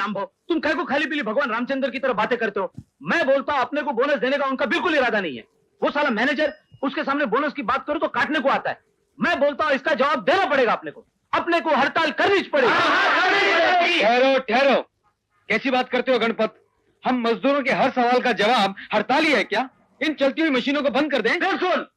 रामभो, तुम कह को खाली पीली भगवान रामचंद्र की तरह बातें करते हो। मैं बोलता हूं अपने को बोनस देने का उनका बिल्कुल इरादा नहीं है। वो साला मैनेजर, उसके सामने बोनस की बात करो तो काटने को आता है। मैं बोलता हूं इसका जवाब देना पड़ेगा अपने को हड़ताल करनी पड़ेगी। ठहरो ठहरो, कैसी बात करते हो गणपत? हम मजदूरों के हर सवाल का जवाब हड़ताल ही है क्या? इन चलती हुई मशीनों को बंद कर दें। बिल्कुल,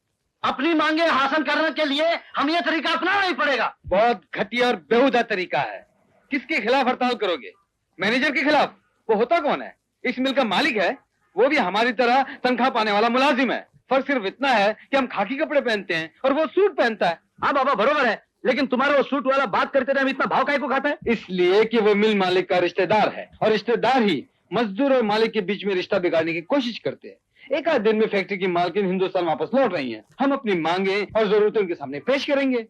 अपनी मांगे हासिल करने के लिए हम ये तरीका अपनाना ही पड़ेगा। बहुत घटिया और बेहुदा तरीका है। किसके खिलाफ हड़ताल करोगे? मैनेजर के खिलाफ? वो होता कौन है? इस मिल का मालिक है। वो भी हमारी तरह तनख्वाह पाने वाला मुलाजिम है। फर्क सिर्फ इतना है कि हम खाकी कपड़े पहनते हैं और वो सूट पहनता है। हाँ बाबा बरोबर है, लेकिन तुम्हारा वो सूट वाला बात करते रहे इतना भाव काहे को खाता है? इसलिए कि वो मिल मालिक का रिश्तेदार है और रिश्तेदार ही मजदूर और मालिक के बीच में रिश्ता बिगाड़ने की कोशिश करते हैं। एक आध दिन में फैक्ट्री की मालकिन हिंदुस्तान वापस लौट रही हैं। हम अपनी मांगे और जरूरतें उनके सामने पेश करेंगे।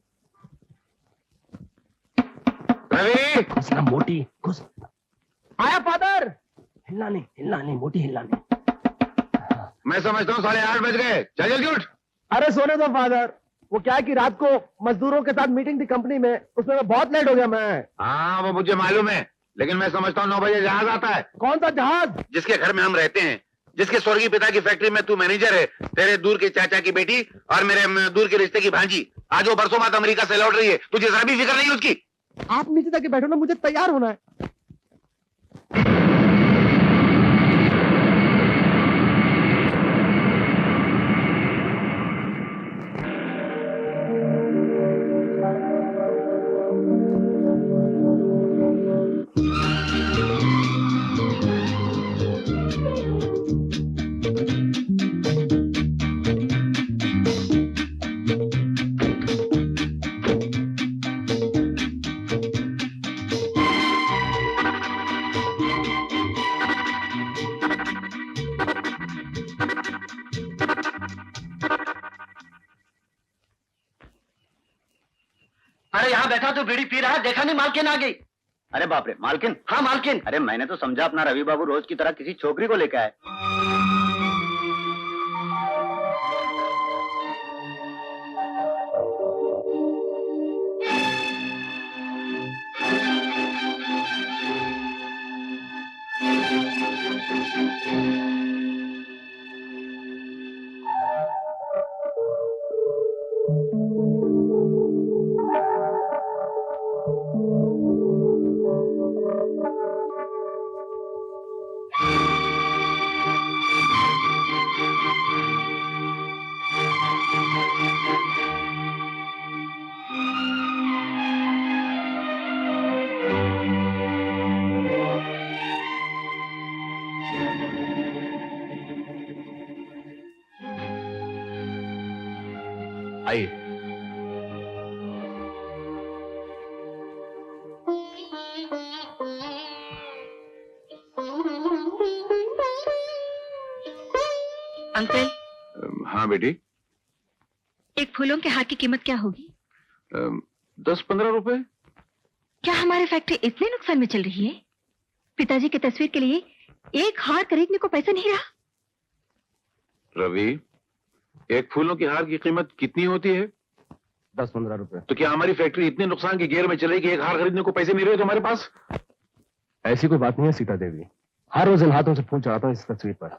रवि, घुसना मोटी, घुस। आया फादर। हिलना नहीं मोटी, हिलना नहीं। मैं समझता हूँ 8:30 बज गए। चल जल्दी उठ। अरे सोने दो फादर, वो क्या है कि रात को मजदूरों के साथ मीटिंग थी कंपनी में, उसमें मैं बहुत लेट हो गया। मैं हाँ वो मुझे मालूम है, लेकिन मैं समझता हूँ 9 बजे जहाज आता है। कौन सा जहाज? जिसके घर में हम रहते हैं, जिसके स्वर्गीय पिता की फैक्ट्री में तू मैनेजर है, तेरे दूर के चाचा की बेटी और मेरे दूर के रिश्ते की भांजी आज वो बरसों बाद अमेरिका से लौट रही है। तुझे जरा भी फिक्र नहीं उसकी? आप नीचे जाके बैठो ना, मुझे तैयार होना है। अरे यहाँ बैठा तो बीड़ी पी रहा है, देखा नहीं मालकिन आ गई। अरे बाप रे, मालकिन? हाँ मालकिन। अरे मैंने तो समझा अपना रवि बाबू रोज की तरह किसी छोकरी को लेकर आए। आइए। अंकल। हाँ बेटी। एक फूलों के हार की कीमत क्या होगी? 10-15 रुपए। क्या हमारी फैक्ट्री इतने नुकसान में चल रही है? पिताजी की तस्वीर के लिए एक हार खरीदने को पैसा नहीं रहा। रवि, एक फूलों की हार की कीमत कितनी होती है? 10-15 रुपए। तो क्या हमारी फैक्ट्री इतने नुकसान के घेर में चल रही कि एक हार खरीदने को पैसे नहीं रहे तुम्हारे पास? ऐसी कोई बात नहीं है सीता देवी। हर रोज इन हाथों से फूल चढ़ाता हूँ इस तस्वीर पर।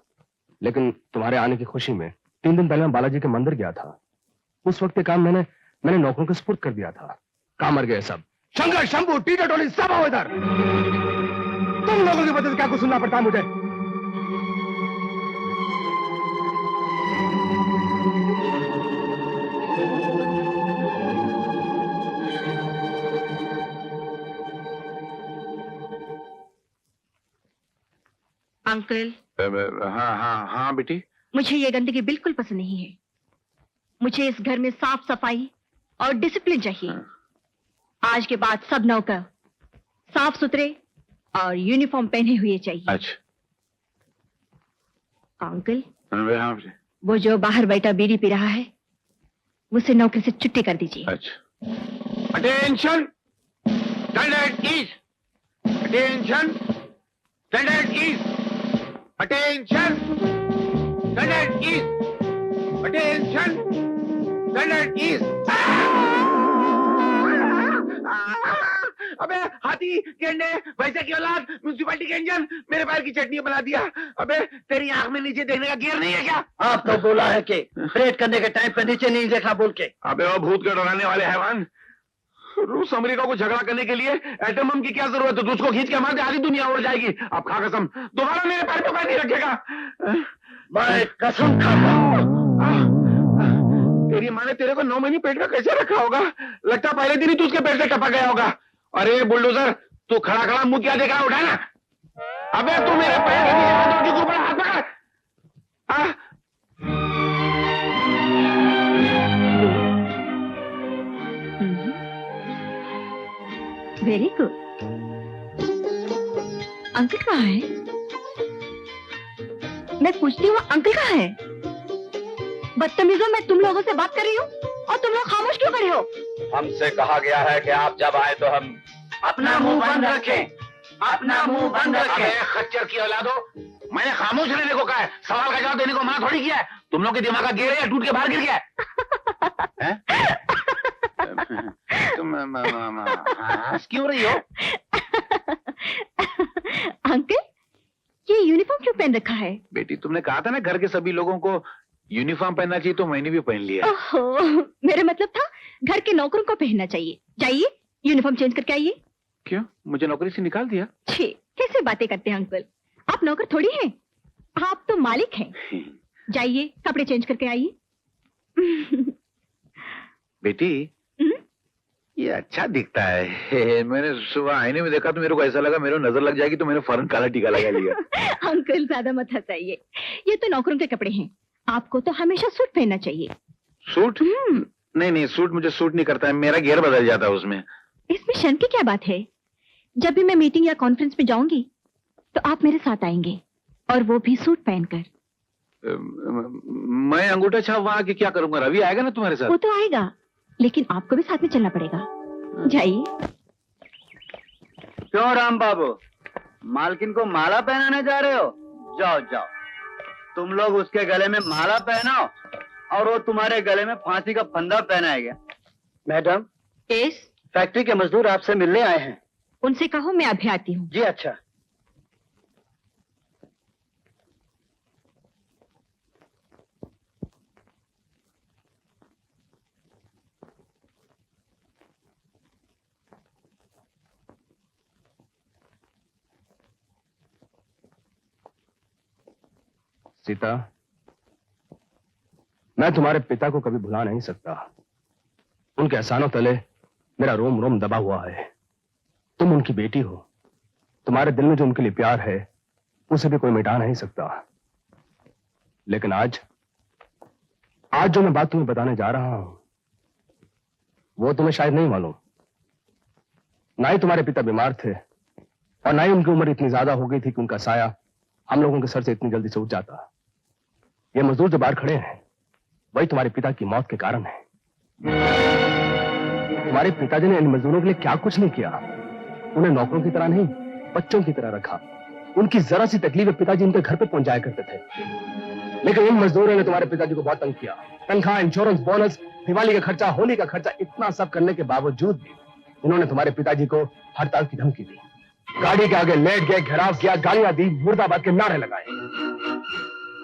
लेकिन तुम्हारे आने की खुशी में 3 दिन पहले मैं बालाजी के मंदिर गया था। उस वक्त ये काम मैंने नौकरों को सुपुर्द कर दिया था। काम मर गए सब। शंकर, शंभू, टीटा टोली सब आओ इधर। तुम लोगों की वजह से क्या कुछ सुनना पड़ता है मुझे? अंकल। हाँ हाँ हाँ बेटी। मुझे ये गंदगी बिल्कुल पसंद नहीं है। मुझे इस घर में साफ सफाई और डिसिप्लिन चाहिए। आज के बाद सब नौकर साफ सुथरे और यूनिफॉर्म पहने हुए चाहिए। अच्छा अंकल, हाँ वो जो बाहर बैठा बीड़ी पी रहा है, मुझसे नौकरी से छुट्टी कर दीजिए। अच्छा। Attention, stand at ease. Attention, stand at ease. Attention, stand at ease. Attention, stand at ease. अबे हाथ हाथी गेंडे वैसे की औलाद म्यूनसिपालिटी के इंजन मेरे पैर की चटनी बना दिया। अबे तेरी आंख में नीचे देखने का गियर नहीं है क्या? आप तो बोला है कि परेड करने के टाइम पे नीचे नहीं देखा बोल के। अबे वो भूत के डराने वाले हैवान, रूस अमेरिका को झगड़ा करने के लिए एटम बम की क्या जरूरत है? तो उसको खींच के मार दे, आधी दुनिया उड़ जाएगी। अब खा कसम दोबारा मेरे पैर पे पैर नहीं रखेगा। मैं कसम खाता हूं। तेरी माँ ने तेरे को 9 महीने पेट में कैसे रखा होगा? लगता पहले दिन ही तू उसके पेट से टपक गया होगा। अरे बुलडोजर, तू खड़ा खड़ा मुंह क्या देख रहा है? उठा ना। अबे तू मेरे पैर के नीचे हाथ रख के ऊपर हाथ पकड़। Very good. अंकल कहाँ है? मैं पूछती हूँ अंकल कहाँ है? बदतमीजों, मैं तुम लोगों से बात कर रही हूँ और तुम लोग खामोश क्यों खड़े हो? हमसे कहा गया है कि आप जब आए तो हम अपना मुंह बंद रखें, अपना मुंह बंद अबे रखें। खच्चर की औलादो, मैंने खामोश रहने को कहा है, सवाल का जवाब देने को मना थोड़ी किया है। तुम लोग के दिमाग का गेयर है या टूट के बाहर गिर गया है? तुम हंस क्यों रही हो? अंकल, ये यूनिफॉर्म क्यों पहन रखा है? बेटी तुमने कहा था ना घर के सभी लोगों को यूनिफॉर्म पहनना चाहिए, तो मैंने भी पहन लिया। ओहो, मेरा मतलब था घर के नौकरों को पहनना चाहिए। जाइए यूनिफॉर्म चेंज करके आइए। क्यों, मुझे नौकरी से निकाल दिया? छे, कैसे बातें करते हैं अंकल? आप नौकर थोड़ी हैं, आप तो मालिक हैं। जाइए कपड़े चेंज करके आइए। बेटी ये अच्छा दिखता है। मैंने सुबह आईने में देखा तो मेरे को ऐसा लगा मेरे को नजर लग जाएगी, तो मैंने फौरन काला टीका लगा लिया। अंकल ज्यादा मत हंसाइए, ये तो नौकरों के कपड़े हैं। आपको तो हमेशा सूट पहनना चाहिए। सूट? नहीं नहीं, सूट मुझे सूट नहीं करता है, मेरा गियर बदल जाता है उसमें। इसमें शर्म की क्या बात है? जब भी मैं मीटिंग या कॉन्फ्रेंस में जाऊंगी तो आप मेरे साथ आएंगे, और वो भी सूट पहनकर। मैं अंगूठा छाप वहां के क्या करूंगा? रवि आएगा ना तुम्हारे साथ? वो तो आएगा, लेकिन आपको भी साथ में चलना पड़ेगा। जाइए। क्यों राम बाबू, मालकिन को माला पहनाने जा रहे हो? जाओ जाओ, तुम लोग उसके गले में माला पहनाओ और वो तुम्हारे गले में फांसी का फंदा पहनाएगा। मैडम, यस, फैक्ट्री के मजदूर आपसे मिलने आए हैं। उनसे कहो मैं अभी आती हूँ। जी अच्छा। सीता, मैं तुम्हारे पिता को कभी भुला नहीं सकता। उनके एहसानों तले मेरा रोम रोम दबा हुआ है। तुम उनकी बेटी हो, तुम्हारे दिल में जो उनके लिए प्यार है उसे भी कोई मिटा नहीं सकता। लेकिन आज जो मैं बात तुम्हें बताने जा रहा हूं वो तुम्हें शायद नहीं मालूम। ना ही तुम्हारे पिता बीमार थे और ना ही उनकी उम्र इतनी ज्यादा हो गई थी कि उनका साया हम लोगों के सर से इतनी जल्दी से उठ जाता। ये मजदूर जो बाहर खड़े हैं वही तुम्हारे पिता की मौत के कारण है। तुम्हारे पिताजी ने इन मजदूरों के लिए क्या कुछ नहीं किया। उन्हें नौकरों की तरह नहीं, बच्चों की तरह रखा। उनकी जरा सी तकलीफ पिताजी उनके घर पे पहुंचाया करते थे। लेकिन इन मजदूरों ने तुम्हारे पिताजी को बहुत तंग किया। तनख्वाह, इंश्योरेंस, बोनस, दिवाली का खर्चा, होली का खर्चा, इतना सब करने के बावजूद भी इन्होंने तुम्हारे पिताजी को हड़ताल की धमकी दी। गाड़ी के आगे लेट गए, घेराव किया, गालियां दी, मुर्दाबाद के नारे लगाए।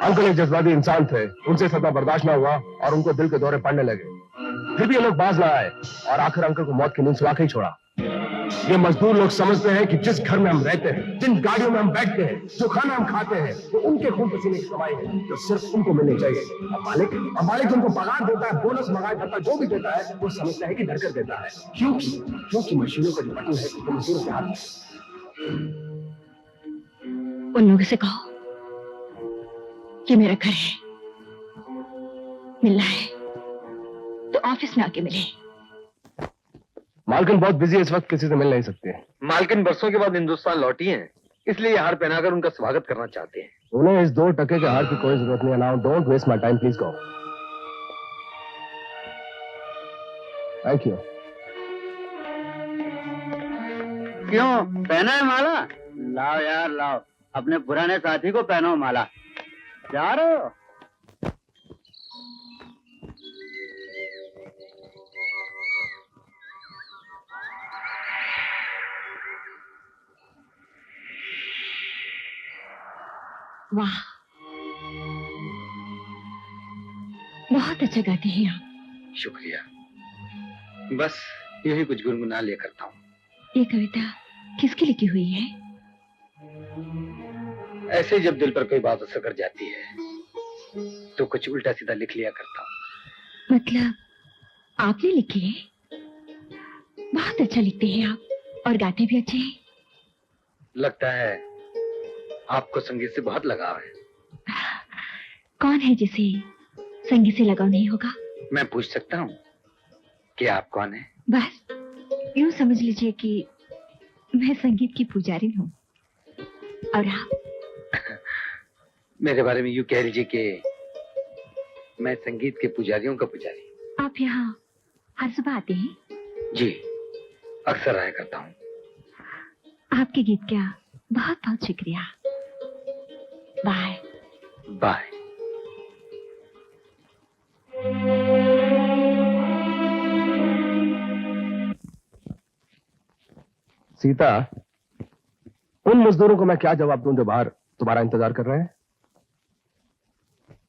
अंकल एक जज्बाती इंसान थे, उनसे सदा बर्दाश्त न हुआ और उनको दिल के दौरे पड़ने लगे। फिर भी ये लोग बाज ना आए और आखिर अंकल को मौत की नींद सुला के ही छोड़ा। ये मजदूर लोग समझते हैं कि जिस घर में हम रहते हैं, जिन गाड़ियों में हम बैठते हैं, जो खाना हम खाते हैं, वो उनके खून पसीने की कमाई है, जो सिर्फ उनको मिलनी चाहिए। अब मालिक उनको पगार देता है, बोनस मंगाए देता है, जो भी देता है वो समझता है कि धरकर देता है। क्योंकि मशीनों का जो बटन है वो मजदूरों के हाथ में। उन लोगों से कहो कि मेरा घर है, मिलना है तो ऑफिस में आके मिले। मालकिन बहुत बिजी है इस वक्त, किसी से मिल नहीं सकते। मालकिन बरसों के बाद हिंदुस्तान लौटी हैं, इसलिए ये हार पहनाकर उनका स्वागत करना चाहते हैं। उन्हें इस 2 टके के हार की कोई जरूरत नहीं है। Now don't waste my time, please go. Thank you. क्यों, पहना है माला? लाओ यार लाओ, अपने पुराने साथी को पहनो माला। जा रहे हो? वाह, बहुत अच्छा गाते हैं आप। शुक्रिया। बस यही कुछ गुनगुना लिया करता हूँ। ये कविता किसकी लिखी हुई है? ऐसे ही जब दिल पर कोई बात असर कर जाती है तो कुछ उल्टा सीधा लिख लिया करता हूँ। मतलब आपने लिखी है? बहुत अच्छा लिखते हैं आप और गाते भी अच्छे हैं। लगता है आपको संगीत से बहुत लगाव है। कौन है जिसे संगीत से लगाव नहीं होगा? मैं पूछ सकता हूँ कि आप कौन है? बस यूं समझ लीजिए कि मैं संगीत की पुजारी हूँ। और आप? मेरे बारे में यूं कह लीजिए कि मैं संगीत के पुजारियों का पुजारी। आप यहाँ हर सुबह आते हैं? जी, अक्सर आया करता हूँ। आपके गीत का बहुत बहुत शुक्रिया। Bye bye. सीता, उन मजदूरों को मैं क्या जवाब दूं जो बाहर तुम्हारा इंतजार कर रहे हैं?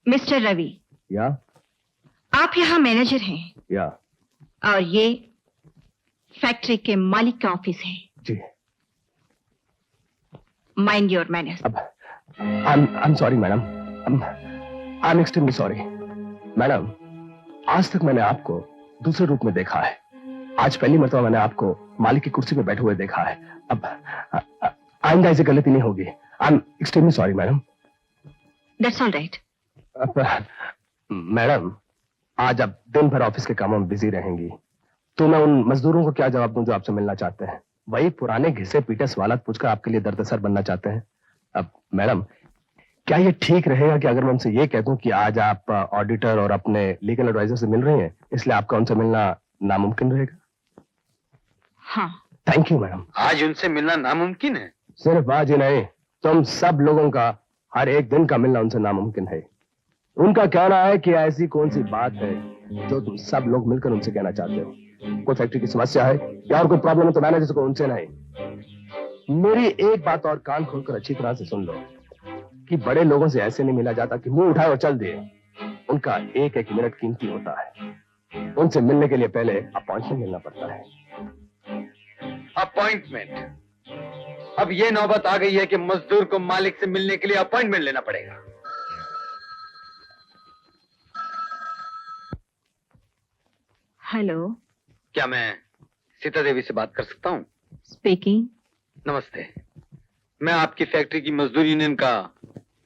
मिस्टर रवि, या आप यहाँ मैनेजर हैं या और ये फैक्ट्री के मालिक का ऑफिस है। जी। Mind your manners. अब I am sorry madam, I am extremely sorry. Madam, आज तक मैंने आपको दूसरे रूप में देखा है। आज पहली मर्तबा मैंने आपको मालिक की कुर्सी पर बैठे हुए देखा है। अब आइंदा ऐसी गलती नहीं होगी। आई am extremely sorry madam. That's all right. Madam, आज आप दिन भर ऑफिस के कामों में बिजी रहेंगी, तो मैं उन मजदूरों को क्या जवाब दूं जो आपसे मिलना चाहते हैं? वही पुराने घिसे पीटे सवालात पूछकर आपके लिए दर्दसर बनना चाहते हैं। अब मैडम, क्या ये ठीक रहेगा कि अगर मैं उनसे ये कह दूं कि आज आप ऑडिटर और अपने लीगल एडवाइजर से मिल रही हैं, इसलिए आपका उनसे मिलना नामुमकिन रहेगा? हाँ। Thank you madam. आज उनसे मिलना नामुमकिन है? सिर्फ आज ही नहीं, तुम सब लोगों का हर एक दिन का मिलना उनसे नामुमकिन है। उनका कहना है कि ऐसी कौन सी बात है जो तुम सब लोग मिलकर उनसे कहना चाहते हो। कोई फैक्ट्री की समस्या है या और कोई प्रॉब्लम है तो मैनेजर को उनसे नहीं। मेरी एक बात और कान खोलकर अच्छी तरह से सुन लो कि बड़े लोगों से ऐसे नहीं मिला जाता कि मुंह उठाए और चल दिए। उनका एक एक मिनट कीमती होता है। उनसे मिलने के लिए पहले अपॉइंटमेंट लेना पड़ता है। अपॉइंटमेंट? अब ये नौबत आ गई है कि मजदूर को मालिक से मिलने के लिए अपॉइंटमेंट लेना पड़ेगा। हेलो, क्या मैं सीता देवी से बात कर सकता हूँ? स्पीकिंग। नमस्ते, मैं आपकी फैक्ट्री की मजदूर यूनियन का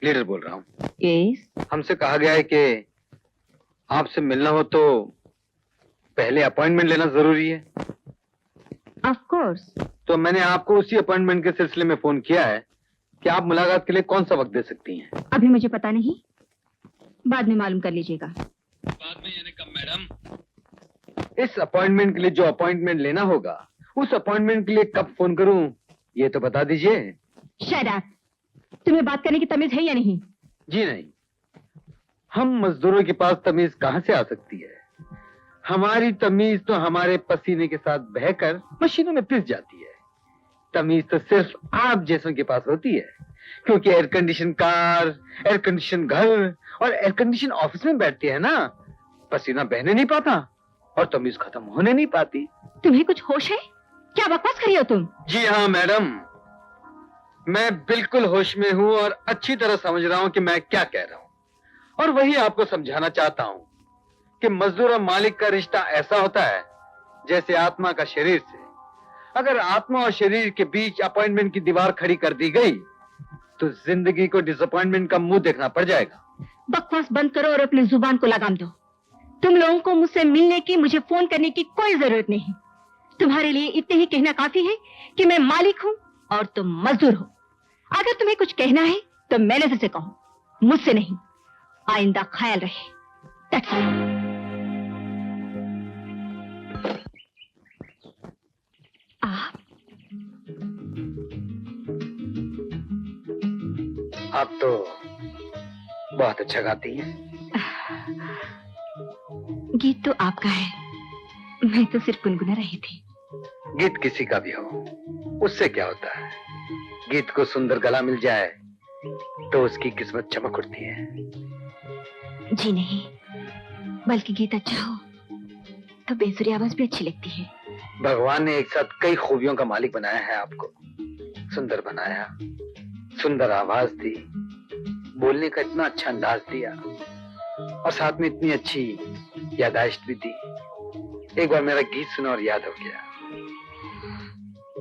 लीडर बोल रहा हूँ। यस। हमसे कहा गया है कि आपसे मिलना हो तो पहले अपॉइंटमेंट लेना जरूरी है। Of course. तो मैंने आपको उसी अपॉइंटमेंट के सिलसिले में फोन किया है कि आप मुलाकात के लिए कौन सा वक्त दे सकती हैं? अभी मुझे पता नहीं, बाद में मालूम कर लीजिएगा। बाद में यानी कब मैडम? इस अपॉइंटमेंट के लिए जो अपॉइंटमेंट लेना होगा, उस अपॉइंटमेंट के लिए कब फोन करूं ये तो बता दीजिए। Shut up. तुम्हें बात करने की तमीज है या नहीं? जी नहीं, हम मजदूरों के पास तमीज कहां से आ सकती है? हमारी तमीज तो हमारे पसीने के साथ बहकर मशीनों में पिस जाती है। तमीज तो सिर्फ आप जैसों के पास होती है, क्योंकि air condition car, air condition घर और एयर कंडीशन ऑफिस में बैठती है ना, पसीना बहने नहीं पाता और तमीज खत्म होने नहीं पाती। तुम्हें कुछ होश है? क्या बकवास कर रही हो तुम? जी हाँ मैडम, मैं बिल्कुल होश में हूँ और अच्छी तरह समझ रहा हूँ कि मैं क्या कह रहा हूँ, और वही आपको समझाना चाहता हूँ कि मजदूर और मालिक का रिश्ता ऐसा होता है जैसे आत्मा का शरीर से। अगर आत्मा और शरीर के बीच अपॉइंटमेंट की दीवार खड़ी कर दी गई तो जिंदगी को डिसअपॉइंटमेंट का मुंह देखना पड़ जाएगा। बकवास बंद करो और अपनी जुबान को लगाम दो। तुम लोगों को मुझसे मिलने की, मुझे फोन करने की कोई जरूरत नहीं। तुम्हारे लिए इतने ही कहना काफी है कि मैं मालिक हूँ और तुम मजदूर हो। अगर तुम्हें कुछ कहना है तो मैनेजर से कहो, मुझसे नहीं। आइंदा ख्याल रहे। That's all. आप तो बहुत अच्छा गाती हैं। गीत तो आपका है, मैं तो सिर्फ गुनगुना रही थी। गीत किसी का भी हो, उससे क्या होता है? गीत को सुंदर गला मिल जाए तो उसकी किस्मत चमक उठती है। जी नहीं, बल्कि गीत अच्छा हो तो बेसुरी आवाज भी अच्छी लगती है। भगवान ने एक साथ कई खूबियों का मालिक बनाया है आपको। सुंदर बनाया, सुंदर आवाज दी, बोलने का इतना अच्छा अंदाज दिया और साथ में इतनी अच्छी याददाश्त भी दी। एक बार मेरा गीत सुना और याद हो गया।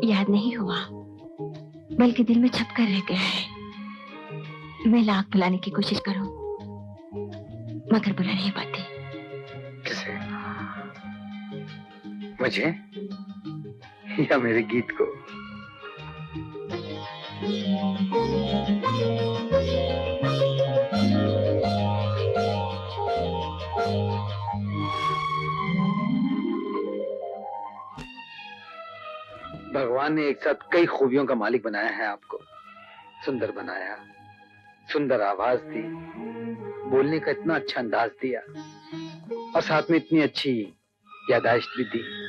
याद नहीं हुआ, बल्कि दिल में छप कर रह गया है। मैं लाख बुलाने की कोशिश करूं, मगर बुला नहीं पाती। किसे? मुझे या मेरे गीत को? भगवान ने एक साथ कई खूबियों का मालिक बनाया है आपको। सुंदर बनाया, सुंदर आवाज दी, बोलने का इतना अच्छा अंदाज दिया और साथ में इतनी अच्छी याददाश्त भी दी।